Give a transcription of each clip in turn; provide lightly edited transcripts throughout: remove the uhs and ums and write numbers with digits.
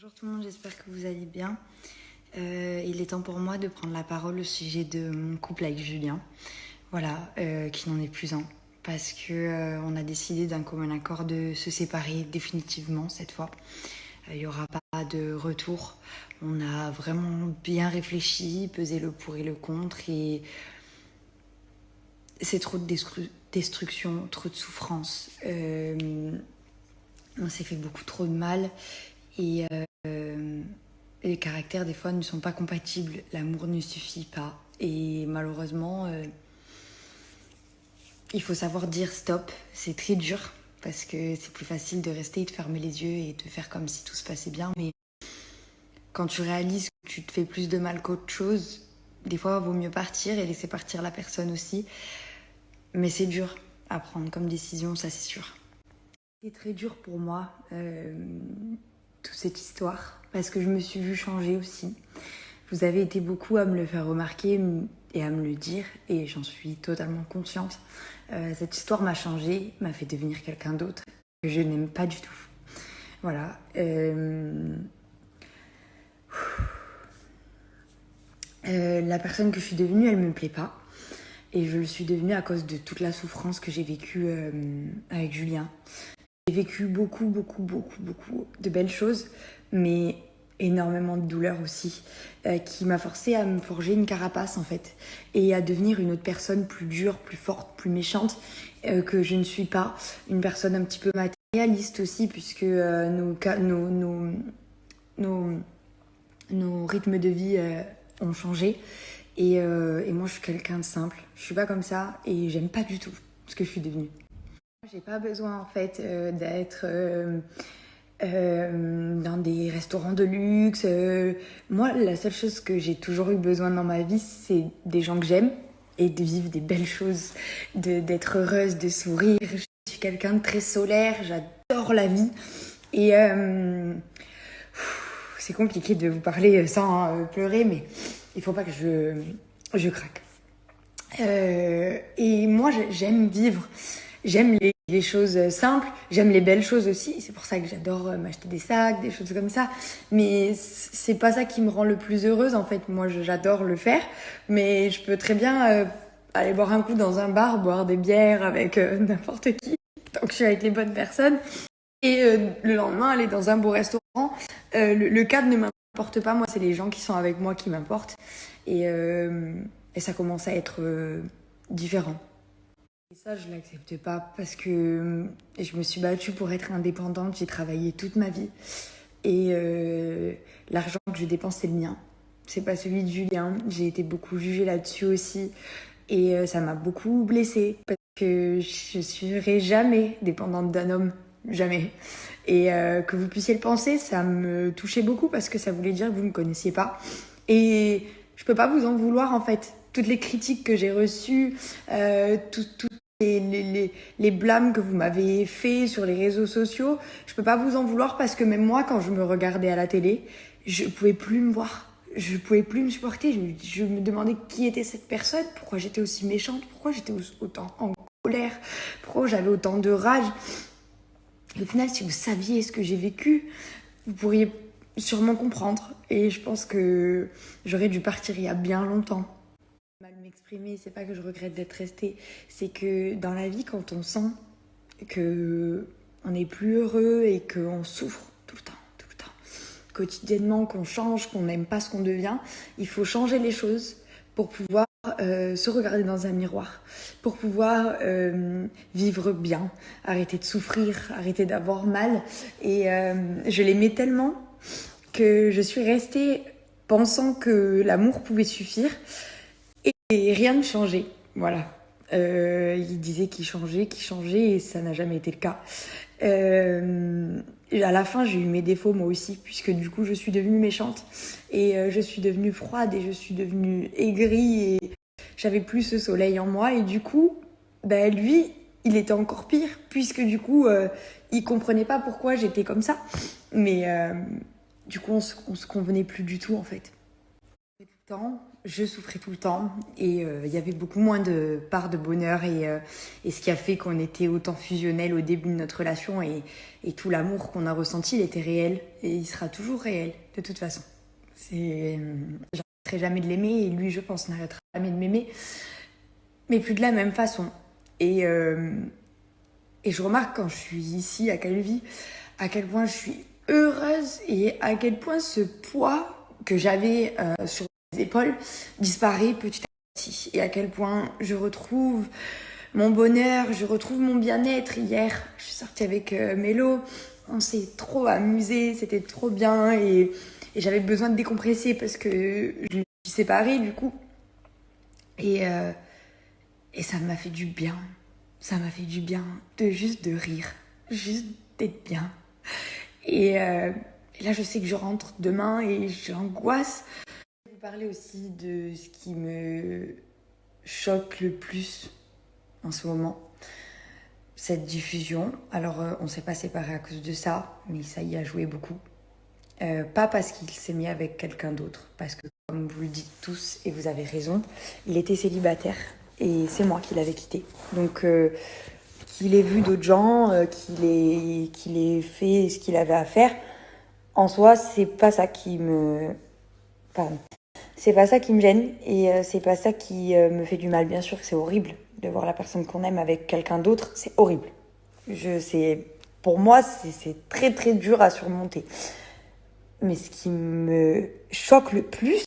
Bonjour tout le monde, j'espère que vous allez bien. Il est temps pour moi de prendre la parole au sujet de mon couple avec Julien. Voilà, qui n'en est plus un. Parce que on a décidé d'un commun accord de se séparer définitivement cette fois. Il n'y aura pas de retour. On a vraiment bien réfléchi, pesé le pour et le contre. Et c'est trop de destruction, trop de souffrance. On s'est fait beaucoup trop de mal. Et les caractères, des fois, ne sont pas compatibles. L'amour ne suffit pas. Et malheureusement, il faut savoir dire stop. C'est très dur parce que c'est plus facile de rester et de fermer les yeux et de faire comme si tout se passait bien. Mais quand tu réalises que tu te fais plus de mal qu'autre chose, des fois, il vaut mieux partir et laisser partir la personne aussi. Mais c'est dur à prendre comme décision, ça c'est sûr. C'est très dur pour moi, toute cette histoire, parce que je me suis vue changer aussi. Vous avez été beaucoup à me le faire remarquer et à me le dire, et j'en suis totalement consciente. Cette histoire m'a changée, m'a fait devenir quelqu'un d'autre que je n'aime pas du tout. Voilà. La personne que je suis devenue, elle me plaît pas. Et je le suis devenue à cause de toute la souffrance que j'ai vécue avec Julien. J'ai vécu beaucoup de belles choses, mais énormément de douleurs aussi, qui m'a forcée à me forger une carapace en fait, et à devenir une autre personne plus dure, plus forte, plus méchante, que je ne suis pas. Une personne un petit peu matérialiste aussi, puisque nos rythmes de vie ont changé. Et moi, je suis quelqu'un de simple. Je suis pas comme ça et j'aime pas du tout ce que je suis devenue. J'ai pas besoin en fait d'être dans des restaurants de luxe. Moi, la seule chose que j'ai toujours eu besoin dans ma vie, c'est des gens que j'aime et de vivre des belles choses, d'être heureuse, de sourire. Je suis quelqu'un de très solaire, j'adore la vie. Et c'est compliqué de vous parler sans pleurer, mais il faut pas que je craque. Et moi, j'aime vivre. J'aime les choses simples, j'aime les belles choses aussi. C'est pour ça que j'adore m'acheter des sacs, des choses comme ça. Mais c'est pas ça qui me rend le plus heureuse, en fait. Moi, j'adore le faire. Mais je peux très bien aller boire un coup dans un bar, boire des bières avec n'importe qui, tant que je suis avec les bonnes personnes. Et le lendemain, aller dans un beau restaurant. Le cadre ne m'importe pas. Moi, c'est les gens qui sont avec moi qui m'importent. Et ça commence à être différent. Et ça, je l'accepte pas parce que je me suis battue pour être indépendante. J'ai travaillé toute ma vie. Et l'argent que je dépense, c'est le mien. C'est pas celui de Julien. J'ai été beaucoup jugée là-dessus aussi. Et ça m'a beaucoup blessée parce que je serai jamais dépendante d'un homme. Jamais. Et que vous puissiez le penser, ça me touchait beaucoup parce que ça voulait dire que vous me connaissiez pas. Et je peux pas vous en vouloir en fait. Toutes les critiques que j'ai reçues, toutes les blâmes que vous m'avez fait sur les réseaux sociaux, je peux pas vous en vouloir parce que même moi, quand je me regardais à la télé, je pouvais plus me voir. Je pouvais plus me supporter. Je me demandais qui était cette personne, pourquoi j'étais aussi méchante, pourquoi j'étais autant en colère, pourquoi j'avais autant de rage. Et au final, si vous saviez ce que j'ai vécu, vous pourriez sûrement comprendre. Et je pense que j'aurais dû partir il y a bien longtemps. Mal m'exprimer, c'est pas que je regrette d'être restée, c'est que dans la vie, quand on sent que on n'est plus heureux et qu'on souffre tout le temps, quotidiennement, qu'on change, qu'on n'aime pas ce qu'on devient, il faut changer les choses pour pouvoir se regarder dans un miroir, pour pouvoir vivre bien, arrêter de souffrir, arrêter d'avoir mal. Et je l'aimais tellement que je suis restée pensant que l'amour pouvait suffire et rien ne changeait. Voilà. Il disait qu'il changeait et ça n'a jamais été le cas. Et à la fin, j'ai eu mes défauts moi aussi, puisque du coup, je suis devenue méchante et je suis devenue froide et je suis devenue aigrie et j'avais plus ce soleil en moi. Et du coup, lui, il était encore pire, puisque du coup, il comprenait pas pourquoi j'étais comme ça. Mais du coup, on se convenait plus du tout en fait. Je souffrais tout le temps et il y avait beaucoup moins de part de bonheur et ce qui a fait qu'on était autant fusionnels au début de notre relation et tout l'amour qu'on a ressenti, il était réel et il sera toujours réel de toute façon. J'arrêterai jamais de l'aimer et lui, je pense, n'arrêtera jamais de m'aimer, mais plus de la même façon. Et je remarque quand je suis ici à Calvi à quel point je suis heureuse et à quel point ce poids que j'avais sur les épaules disparaît petit à petit. Et à quel point je retrouve mon bonheur, je retrouve mon bien-être. Hier, je suis sortie avec Mélo, on s'est trop amusé, c'était trop bien et j'avais besoin de décompresser parce que je me suis séparée du coup. Et ça m'a fait du bien. Ça m'a fait du bien de rire, juste d'être bien. Et là, je sais que je rentre demain et j'angoisse. Je vais vous parler aussi de ce qui me choque le plus en ce moment. Cette diffusion. Alors, on ne s'est pas séparés à cause de ça, mais ça y a joué beaucoup. Pas parce qu'il s'est mis avec quelqu'un d'autre, parce que comme vous le dites tous, et vous avez raison, il était célibataire et c'est moi qui l'avais quitté. Donc, qu'il ait vu d'autres gens, qu'il ait fait ce qu'il avait à faire, en soi, c'est pas ça qui me... Pardon. C'est pas ça qui me gêne et c'est pas ça qui me fait du mal. Bien sûr que c'est horrible de voir la personne qu'on aime avec quelqu'un d'autre, c'est horrible. Pour moi, c'est très très dur à surmonter. Mais ce qui me choque le plus,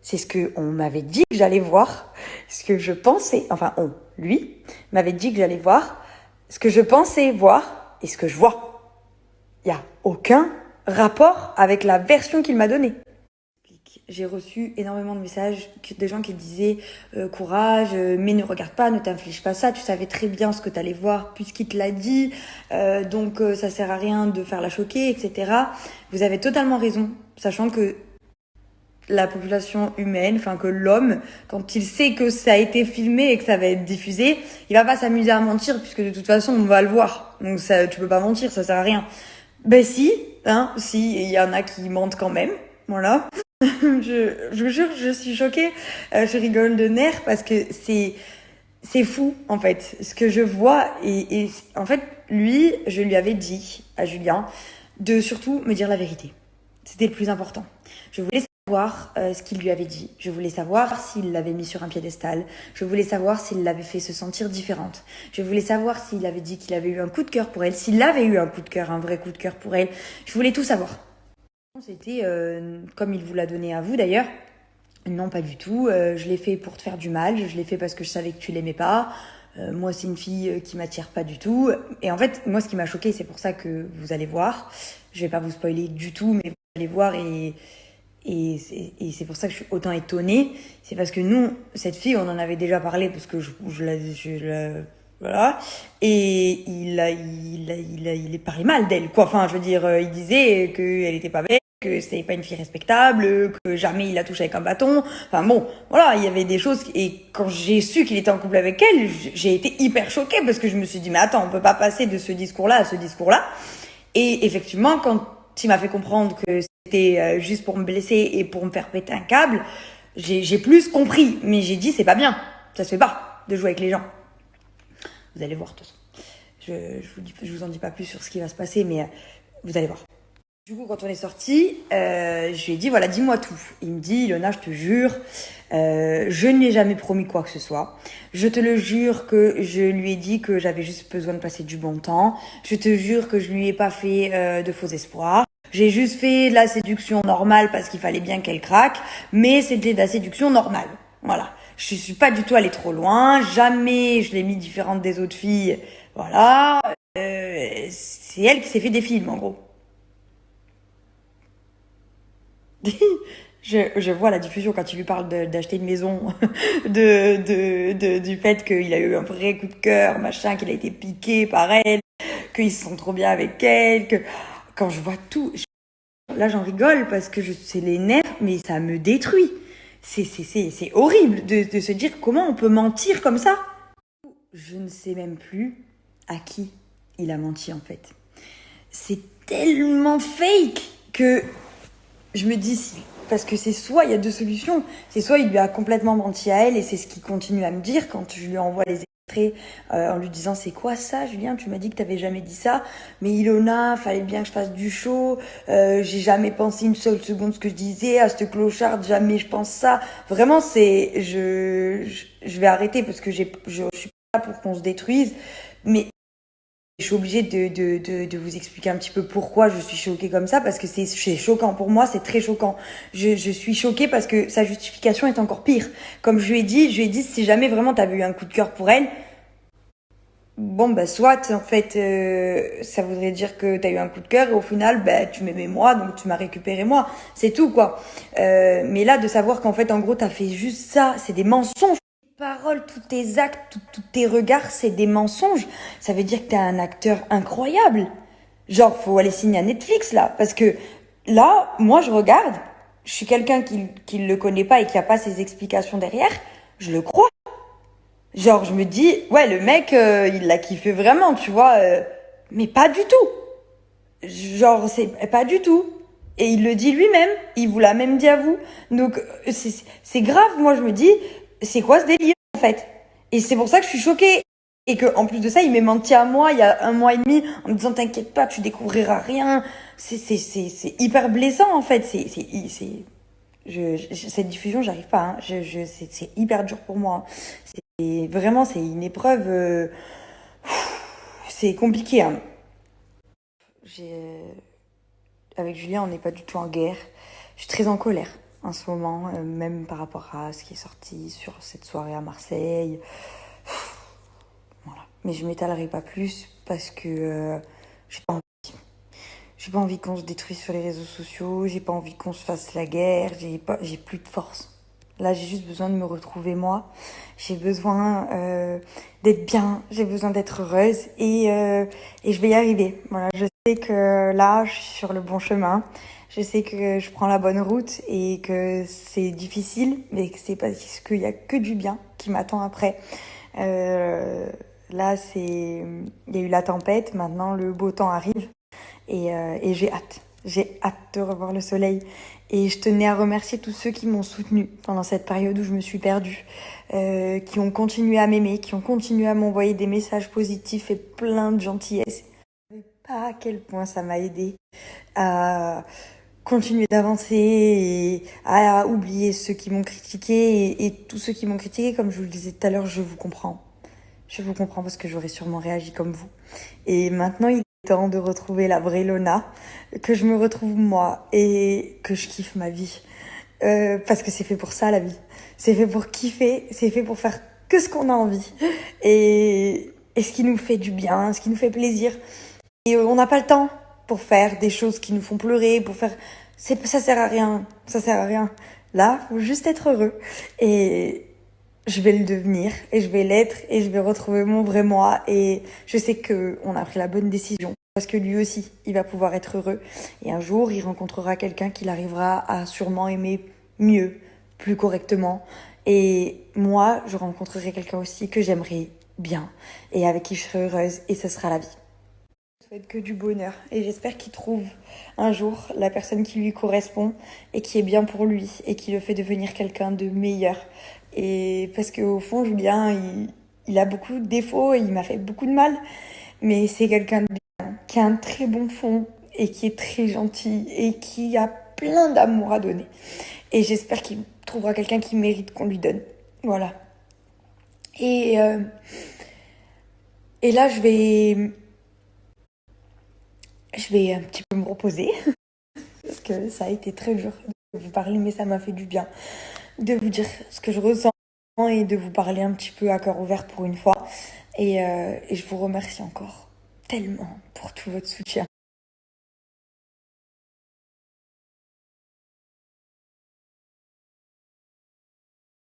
c'est ce qu'on m'avait dit que j'allais voir, ce que je pensais, enfin lui, m'avait dit que j'allais voir, ce que je pensais voir et ce que je vois. Il n'y a aucun rapport avec la version qu'il m'a donnée. J'ai reçu énormément de messages de gens qui disaient courage, mais ne regarde pas, ne t'inflige pas ça, tu savais très bien ce que t'allais voir puisqu'il te l'a dit, donc ça sert à rien de faire la choquer, etc. Vous avez totalement raison, sachant que la population humaine, enfin que l'homme, quand il sait que ça a été filmé et que ça va être diffusé, il va pas s'amuser à mentir puisque de toute façon on va le voir, donc ça, tu peux pas mentir, ça sert à rien. Ben si, il y en a qui mentent quand même, voilà. Je vous jure, je suis choquée. Je rigole de nerfs parce que c'est fou, en fait, ce que je vois. Et en fait, lui, je lui avais dit à Julien de surtout me dire la vérité. C'était le plus important. Je voulais savoir ce qu'il lui avait dit. Je voulais savoir s'il l'avait mis sur un piédestal. Je voulais savoir s'il l'avait fait se sentir différente. Je voulais savoir s'il avait dit qu'il avait eu un coup de cœur pour elle, s'il avait eu un coup de cœur, un vrai coup de cœur pour elle. Je voulais tout savoir. C'était comme il vous l'a donné à vous d'ailleurs. Non, pas du tout. Je l'ai fait pour te faire du mal. Je l'ai fait parce que je savais que tu l'aimais pas. Moi, c'est une fille qui m'attire pas du tout. Et en fait, moi, ce qui m'a choquée, c'est pour ça que vous allez voir. Je vais pas vous spoiler du tout, mais vous allez voir et c'est pour ça que je suis autant étonnée. C'est parce que nous, cette fille, on en avait déjà parlé parce que voilà. Et il est parlé mal d'elle, quoi. Enfin, je veux dire, il disait qu'elle était pas belle, que c'était pas une fille respectable, que jamais il la touché avec un bâton. Enfin bon, voilà, il y avait des choses. Et quand j'ai su qu'il était en couple avec elle, j'ai été hyper choquée parce que je me suis dit, mais attends, on peut pas passer de ce discours-là à ce discours-là. Et effectivement, quand il m'a fait comprendre que c'était juste pour me blesser et pour me faire péter un câble, j'ai plus compris. Mais j'ai dit, c'est pas bien. Ça se fait pas de jouer avec les gens. Vous allez voir, de toute façon. Je vous en dis pas plus sur ce qui va se passer, mais vous allez voir. Du coup, quand on est sortis, je lui ai dit, voilà, dis-moi tout. Il me dit, Ilona, je te jure, je ne lui ai jamais promis quoi que ce soit. Je te le jure que je lui ai dit que j'avais juste besoin de passer du bon temps. Je te jure que je lui ai pas fait de faux espoirs. J'ai juste fait de la séduction normale parce qu'il fallait bien qu'elle craque, mais c'était de la séduction normale. Voilà. Je suis pas du tout allée trop loin. Jamais je l'ai mis différente des autres filles. Voilà. C'est elle qui s'est fait des films, en gros. Je vois la diffusion quand il lui parle d'acheter une maison, du fait qu'il a eu un vrai coup de cœur, machin, qu'il a été piqué par elle, qu'ils se sent trop bien avec elle, que quand je vois tout, là j'en rigole parce que c'est les nerfs, mais ça me détruit. C'est horrible de se dire comment on peut mentir comme ça. Je ne sais même plus à qui il a menti en fait. C'est tellement fake que je me dis si parce que c'est soit il y a deux solutions. C'est soit il lui a complètement menti à elle et c'est ce qu'il continue à me dire quand je lui envoie les extraits en lui disant c'est quoi ça Julien, tu m'as dit que t'avais jamais dit ça, mais Ilona, fallait bien que je fasse du show, j'ai jamais pensé une seule seconde ce que je disais à cette clocharde, jamais je pense ça. Vraiment je vais arrêter parce que je suis pas là pour qu'on se détruise, mais je suis obligée de vous expliquer un petit peu pourquoi je suis choquée comme ça, parce que c'est choquant. Pour moi, c'est très choquant. Je suis choquée parce que sa justification est encore pire. Comme je lui ai dit, si jamais vraiment t'avais eu un coup de cœur pour elle, bon, bah, soit, en fait, ça voudrait dire que t'as eu un coup de cœur et au final, bah, tu m'aimais moi, donc tu m'as récupéré moi. C'est tout, quoi. Mais là, de savoir qu'en fait, en gros, t'as fait juste ça, c'est des mensonges. Paroles, tous tes actes, tous tes regards, c'est des mensonges. Ça veut dire que t'es un acteur incroyable. Genre, faut aller signer à Netflix, là. Parce que là, moi, je regarde, je suis quelqu'un qui le connaît pas et qui a pas ses explications derrière, je le crois. Genre, je me dis, ouais, le mec, il l'a kiffé vraiment, tu vois. Mais pas du tout. Genre, c'est pas du tout. Et il le dit lui-même. Il vous l'a même dit à vous. Donc, c'est grave. Moi, je me dis, c'est quoi ce délire, en fait? Et c'est pour ça que je suis choquée. Et que, en plus de ça, il m'est menti à moi il y a un mois et demi en me disant, t'inquiète pas, tu découvriras rien. C'est hyper blessant, en fait. Cette diffusion, j'arrive pas, hein. C'est hyper dur pour moi, hein. Et vraiment, c'est une épreuve. C'est compliqué, hein. Avec Julien, on n'est pas du tout en guerre. Je suis très en colère en ce moment, même par rapport à ce qui est sorti sur cette soirée à Marseille. Voilà. Mais je m'étalerai pas plus parce que j'ai pas envie. J'ai pas envie qu'on se détruise sur les réseaux sociaux. J'ai pas envie qu'on se fasse la guerre. J'ai plus de force. Là, j'ai juste besoin de me retrouver moi. J'ai besoin d'être bien. J'ai besoin d'être heureuse et je vais y arriver. Voilà, je sais que là, je suis sur le bon chemin. Je sais que je prends la bonne route et que c'est difficile, mais que c'est parce qu'il y a que du bien qui m'attend après. Là, il y a eu la tempête. Maintenant, le beau temps arrive et j'ai hâte. J'ai hâte de revoir le soleil. Et je tenais à remercier tous ceux qui m'ont soutenue pendant cette période où je me suis perdue, qui ont continué à m'aimer, qui ont continué à m'envoyer des messages positifs et plein de gentillesse. Je ne sais pas à quel point ça m'a aidée à continuer d'avancer et à oublier ceux qui m'ont critiqué et tous ceux qui m'ont critiqué, comme je vous le disais tout à l'heure, je vous comprends. Je vous comprends parce que j'aurais sûrement réagi comme vous. Et maintenant, il est temps de retrouver la vraie Lona, que je me retrouve moi et que je kiffe ma vie. Parce que c'est fait pour ça, la vie. C'est fait pour kiffer, c'est fait pour faire que ce qu'on a envie. Et ce qui nous fait du bien, ce qui nous fait plaisir. Et on n'a pas le temps pour faire des choses qui nous font pleurer, pour faire... Ça sert à rien, ça sert à rien. Là, faut juste être heureux. Et je vais le devenir, et je vais l'être, et je vais retrouver mon vrai moi. Et je sais que on a pris la bonne décision. Parce que lui aussi, il va pouvoir être heureux. Et un jour, il rencontrera quelqu'un qu'il arrivera à sûrement aimer mieux, plus correctement. Et moi, je rencontrerai quelqu'un aussi que j'aimerais bien, et avec qui je serai heureuse, et ce sera la vie. Je souhaite que du bonheur et j'espère qu'il trouve un jour la personne qui lui correspond et qui est bien pour lui et qui le fait devenir quelqu'un de meilleur. Et parce qu'au fond, Julien, il a beaucoup de défauts et il m'a fait beaucoup de mal, mais c'est quelqu'un de bien, qui a un très bon fond et qui est très gentil et qui a plein d'amour à donner. Et j'espère qu'il trouvera quelqu'un qui mérite qu'on lui donne. Voilà. Et, euh, et là, je vais un petit peu me reposer parce que ça a été très dur de vous parler, mais ça m'a fait du bien de vous dire ce que je ressens et de vous parler un petit peu à cœur ouvert pour une fois. Et je vous remercie encore tellement pour tout votre soutien.